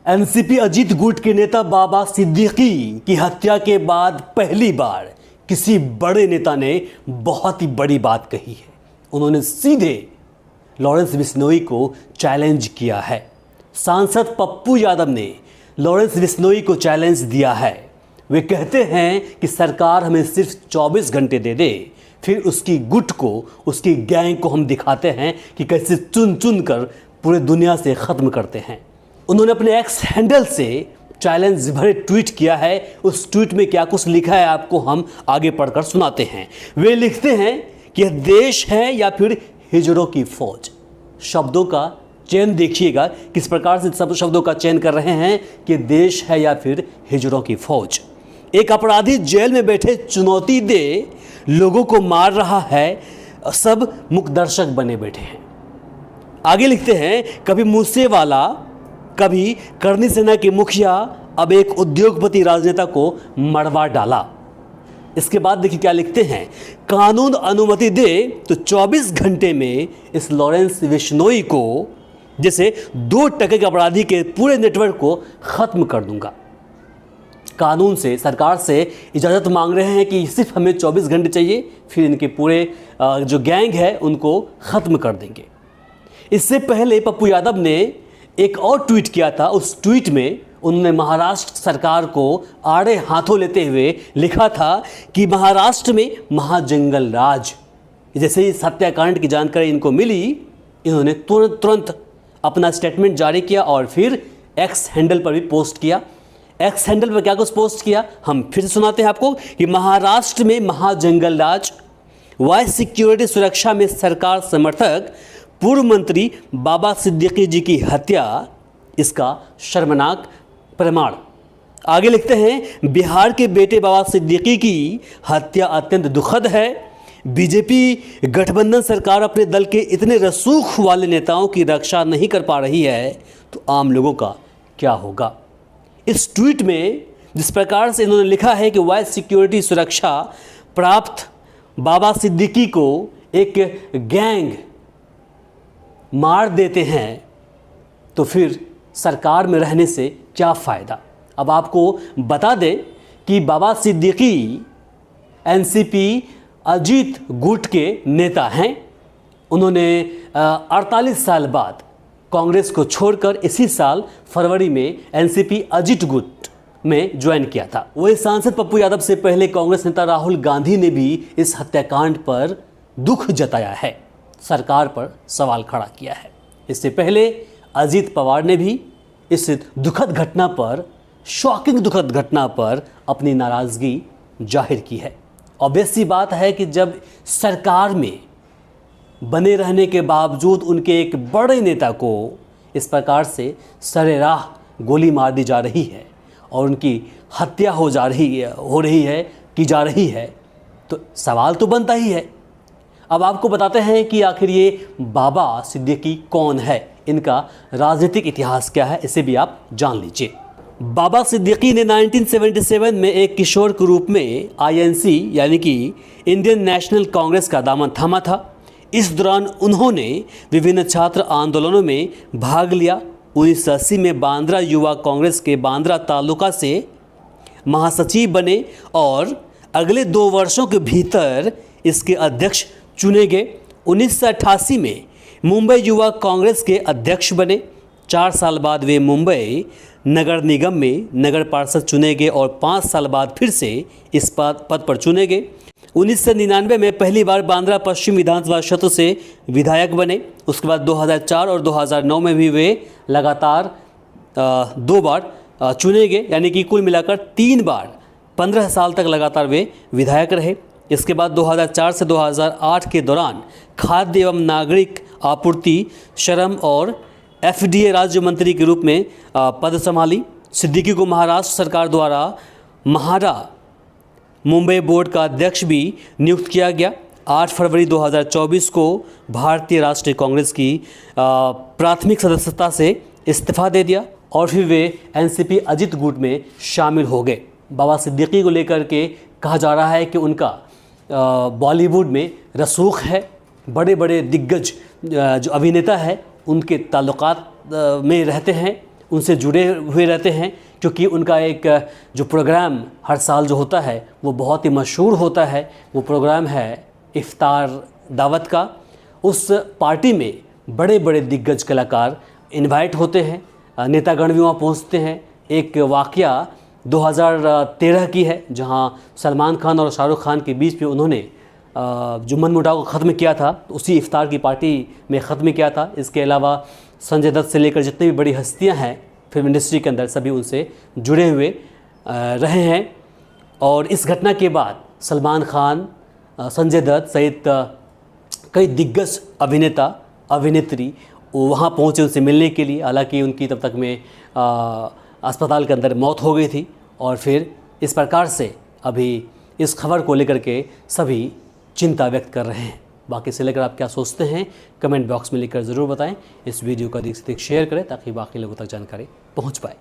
NCP Ajit गुट के नेता बाबा सिद्दीकी की हत्या के बाद पहली बार किसी बड़े नेता ने बहुत ही बड़ी बात कही है। उन्होंने सीधे लॉरेंस बिश्नोई को चैलेंज किया है। सांसद पप्पू यादव ने लॉरेंस बिश्नोई को चैलेंज दिया है। वे कहते हैं कि सरकार हमें सिर्फ 24 घंटे दे दे, फिर उसकी गुट को, उसकी गैंग को हम दिखाते हैं कि कैसे चुन चुन कर पूरे दुनिया से ख़त्म करते हैं। उन्होंने अपने एक्स हैंडल से चैलेंज भरे ट्वीट किया है। उस ट्वीट में क्या कुछ लिखा है आपको हम आगे पढ़कर सुनाते हैं। वे लिखते हैं कि यह देश है या फिर हिजड़ों की फौज। शब्दों का चयन देखिएगा, किस प्रकार से सब शब्दों का चयन कर रहे हैं कि देश है या फिर हिजड़ों की फौज। एक अपराधी जेल में बैठे चुनौती दे लोगों को मार रहा है, सब मुख्य दर्शक बने बैठे हैं। आगे लिखते हैं, कभी मूसेवाला, कभी करनी सेना के मुखिया, अब एक उद्योगपति राजनेता को मरवा डाला। इसके बाद देखिए क्या लिखते हैं, कानून अनुमति दे तो 24 घंटे में इस लॉरेंस बिश्नोई को, जैसे 2 टके के अपराधी के पूरे नेटवर्क को खत्म कर दूंगा। कानून से, सरकार से इजाज़त मांग रहे हैं कि सिर्फ हमें 24 घंटे चाहिए, फिर इनके पूरे जो गैंग है उनको ख़त्म कर देंगे। इससे पहले पप्पू यादव ने एक और ट्वीट किया था। उस ट्वीट में उन्होंने महाराष्ट्र सरकार को आड़े हाथों लेते हुए लिखा था कि महाराष्ट्र में महाजंगल राज। जैसे ही इस हत्याकांड की जानकारी इनको मिली, इन्होंने तुरंत अपना स्टेटमेंट जारी किया और फिर एक्स हैंडल पर भी पोस्ट किया। एक्स हैंडल पर क्या कुछ पोस्ट किया हम फिर से सुनाते हैं आपको कि महाराष्ट्र में महाजंगल राज, वाइस सिक्योरिटी सुरक्षा में सरकार समर्थक पूर्व मंत्री बाबा सिद्दीकी जी की हत्या, इसका शर्मनाक प्रमाण। आगे लिखते हैं, बिहार के बेटे बाबा सिद्दीकी की हत्या अत्यंत दुखद है। बीजेपी गठबंधन सरकार अपने दल के इतने रसूख वाले नेताओं की रक्षा नहीं कर पा रही है, तो आम लोगों का क्या होगा। इस ट्वीट में जिस प्रकार से इन्होंने लिखा है कि वाइस सिक्योरिटी सुरक्षा प्राप्त बाबा सिद्दीकी को एक गैंग मार देते हैं, तो फिर सरकार में रहने से क्या फ़ायदा। अब आपको बता दें कि बाबा सिद्दीकी एनसीपी अजीत गुट के नेता हैं। उन्होंने 48 साल बाद कांग्रेस को छोड़कर इसी साल फरवरी में एनसीपी अजीत गुट में ज्वाइन किया था। वही सांसद पप्पू यादव से पहले कांग्रेस नेता राहुल गांधी ने भी इस हत्याकांड पर दुख जताया है, सरकार पर सवाल खड़ा किया है। इससे पहले अजीत पवार ने भी इस दुखद घटना पर, शॉकिंग दुखद घटना पर अपनी नाराज़गी जाहिर की है। ऑब्वियस सी बात है कि जब सरकार में बने रहने के बावजूद उनके एक बड़े नेता को इस प्रकार से सरेराह गोली मार दी जा रही है और उनकी हत्या की जा रही है, तो सवाल तो बनता ही है। अब आपको बताते हैं कि आखिर ये बाबा सिद्दीकी कौन है, इनका राजनीतिक इतिहास क्या है, इसे भी आप जान लीजिए। बाबा सिद्दीकी ने 1977 में एक किशोर के रूप में आईएनसी यानी कि इंडियन नेशनल कांग्रेस का दामन थामा था। इस दौरान उन्होंने विभिन्न छात्र आंदोलनों में भाग लिया। 1980 में बांद्रा युवा कांग्रेस के बांद्रा तालुका से महासचिव बने और अगले 2 वर्षों के भीतर इसके अध्यक्ष चुने गए। 1988 में मुंबई युवा कांग्रेस के अध्यक्ष बने। 4 साल बाद वे मुंबई नगर निगम में नगर पार्षद चुने गए और 5 साल बाद फिर से इस पद पर चुने गए। 1999 में पहली बार बांद्रा पश्चिम विधानसभा क्षेत्र से विधायक बने। उसके बाद 2004 और 2009 में भी वे लगातार 2 बार चुने गए, यानी कि कुल मिलाकर 3 बार 15 साल तक लगातार वे विधायक रहे। इसके बाद 2004 से 2008 के दौरान खाद्य एवं नागरिक आपूर्ति, श्रम और एफडीए राज्य मंत्री के रूप में पद संभाली। सिद्दीकी को महाराष्ट्र सरकार द्वारा महारा मुंबई बोर्ड का अध्यक्ष भी नियुक्त किया गया। 8 फरवरी 2024 को भारतीय राष्ट्रीय कांग्रेस की प्राथमिक सदस्यता से इस्तीफा दे दिया और फिर वे एनसीपी अजीत गुट में शामिल हो गए। बाबा सिद्दीकी को लेकर के कहा जा रहा है कि उनका बॉलीवुड में रसूख है। बड़े बड़े दिग्गज जो अभिनेता है उनके ताल्लुकात में रहते हैं उनसे जुड़े हुए रहते हैं, क्योंकि उनका एक जो प्रोग्राम हर साल जो होता है वो बहुत ही मशहूर होता है। वो प्रोग्राम है इफ्तार दावत का। उस पार्टी में बड़े बड़े दिग्गज कलाकार इनवाइट होते हैं, नेतागण भी वहाँ पहुँचते हैं। एक वाक़या 2013 की है, जहाँ सलमान खान और शाहरुख खान के बीच में उन्होंने जो मनमुटाव को ख़त्म किया था, उसी इफ्तार की पार्टी में ख़त्म किया था। इसके अलावा संजय दत्त से लेकर जितनी भी बड़ी हस्तियां हैं फिल्म इंडस्ट्री के अंदर, सभी उनसे जुड़े हुए रहे हैं। और इस घटना के बाद सलमान खान, संजय दत्त सहित कई दिग्गज अभिनेता अभिनेत्री वहाँ पहुँचे उनसे मिलने के लिए। हालांकि उनकी तब तक में अस्पताल के अंदर मौत हो गई थी। और फिर इस प्रकार से अभी इस खबर को लेकर के सभी चिंता व्यक्त कर रहे हैं। बाकी से लेकर आप क्या सोचते हैं कमेंट बॉक्स में लिखकर ज़रूर बताएं। इस वीडियो को अधिक से अधिक शेयर करें ताकि बाकी लोगों तक जानकारी पहुंच पाए।